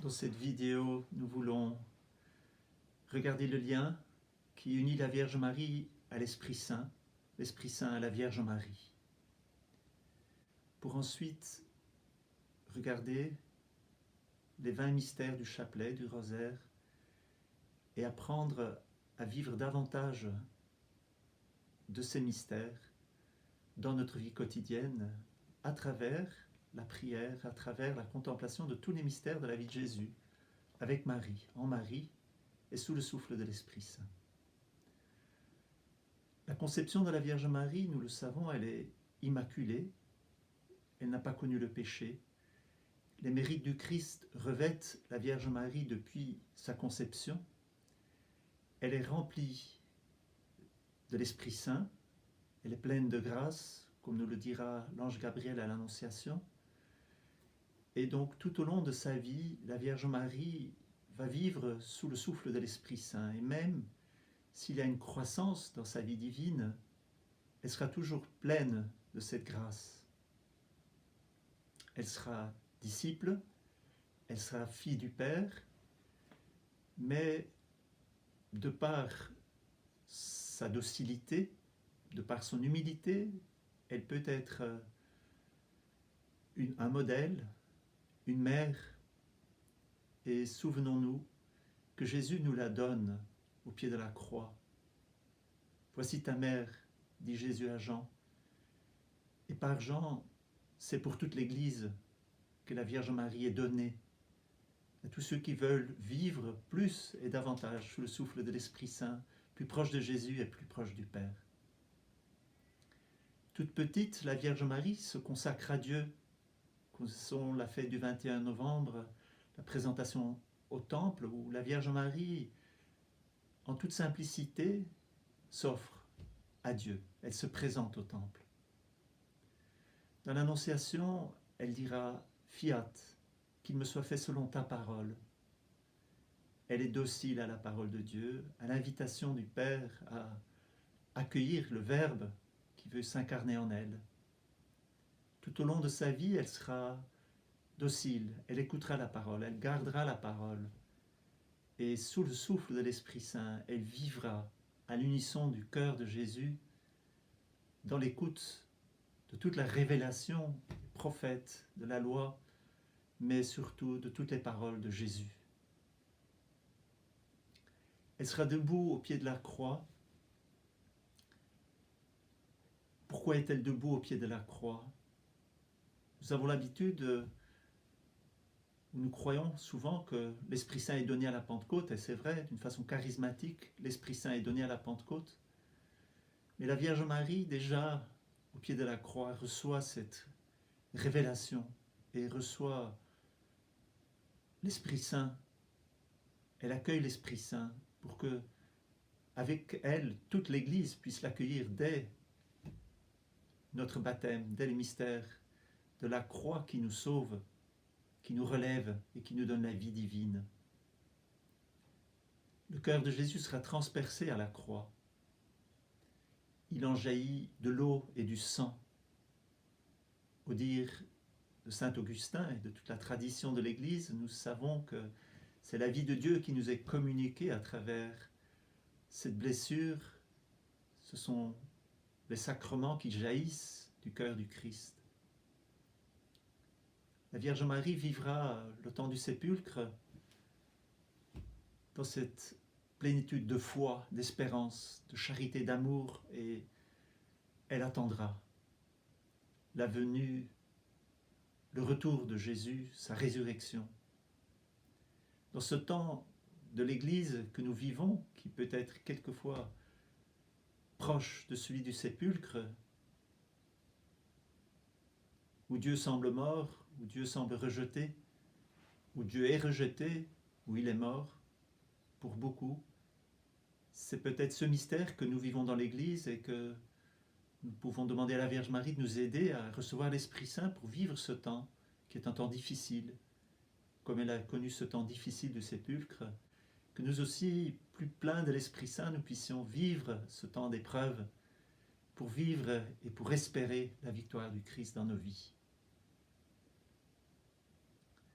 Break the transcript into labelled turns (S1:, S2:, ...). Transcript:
S1: Dans cette vidéo, nous voulons regarder le lien qui unit la Vierge Marie à l'Esprit Saint à la Vierge Marie. Pour ensuite regarder les 20 mystères du chapelet, du rosaire, et apprendre à vivre davantage de ces mystères dans notre vie quotidienne à travers la prière, à travers la contemplation de tous les mystères de la vie de Jésus, avec Marie, en Marie et sous le souffle de l'Esprit Saint. La conception de la Vierge Marie, nous le savons, elle est immaculée, elle n'a pas connu le péché. Les mérites du Christ revêtent la Vierge Marie depuis sa conception. Elle est remplie de l'Esprit Saint, elle est pleine de grâce, comme nous le dira l'ange Gabriel à l'Annonciation. Et donc tout au long de sa vie, la Vierge Marie va vivre sous le souffle de l'Esprit Saint. Et même s'il y a une croissance dans sa vie divine, elle sera toujours pleine de cette grâce. Elle sera disciple, elle sera fille du Père, mais de par sa docilité, de par son humilité, elle peut être un modèle, une mère. Et souvenons-nous que Jésus nous la donne au pied de la croix. Voici ta mère, dit Jésus à Jean. Et par Jean, c'est pour toute l'Église que la Vierge Marie est donnée à tous ceux qui veulent vivre plus et davantage sous le souffle de l'Esprit Saint, plus proche de Jésus et plus proche du Père. Toute petite, la Vierge Marie se consacre à Dieu. On l'a fait du 21 novembre, la présentation au temple, où la Vierge Marie, en toute simplicité, s'offre à Dieu. Elle se présente au temple. Dans l'Annonciation, elle dira « Fiat, qu'il me soit fait selon ta parole ». Elle est docile à la parole de Dieu, à l'invitation du Père à accueillir le Verbe qui veut s'incarner en elle. Tout au long de sa vie, elle sera docile, elle écoutera la parole, elle gardera la parole. Et sous le souffle de l'Esprit Saint, elle vivra à l'unisson du cœur de Jésus, dans l'écoute de toute la révélation des prophètes, de la loi, mais surtout de toutes les paroles de Jésus. Elle sera debout au pied de la croix. Pourquoi est-elle debout au pied de la croix? Nous avons l'habitude, nous croyons souvent que l'Esprit Saint est donné à la Pentecôte, et c'est vrai, d'une façon charismatique, l'Esprit Saint est donné à la Pentecôte. Mais la Vierge Marie, déjà, au pied de la croix, reçoit cette révélation et reçoit l'Esprit Saint. Elle accueille l'Esprit Saint pour que, avec elle, toute l'Église puisse l'accueillir dès notre baptême, dès les mystères de la croix qui nous sauve, qui nous relève et qui nous donne la vie divine. Le cœur de Jésus sera transpercé à la croix. Il en jaillit de l'eau et du sang. Au dire de saint Augustin et de toute la tradition de l'Église, nous savons que c'est la vie de Dieu qui nous est communiquée à travers cette blessure. Ce sont les sacrements qui jaillissent du cœur du Christ. La Vierge Marie vivra le temps du sépulcre dans cette plénitude de foi, d'espérance, de charité, d'amour, et elle attendra la venue, le retour de Jésus, sa résurrection. Dans ce temps de l'Église que nous vivons, qui peut être quelquefois proche de celui du sépulcre, où Dieu semble mort, où Dieu semble rejeté, où Dieu est rejeté, où il est mort, pour beaucoup, c'est peut-être ce mystère que nous vivons dans l'Église et que nous pouvons demander à la Vierge Marie de nous aider à recevoir l'Esprit Saint pour vivre ce temps, qui est un temps difficile, comme elle a connu ce temps difficile du sépulcre, que nous aussi, plus pleins de l'Esprit Saint, nous puissions vivre ce temps d'épreuve pour vivre et pour espérer la victoire du Christ dans nos vies.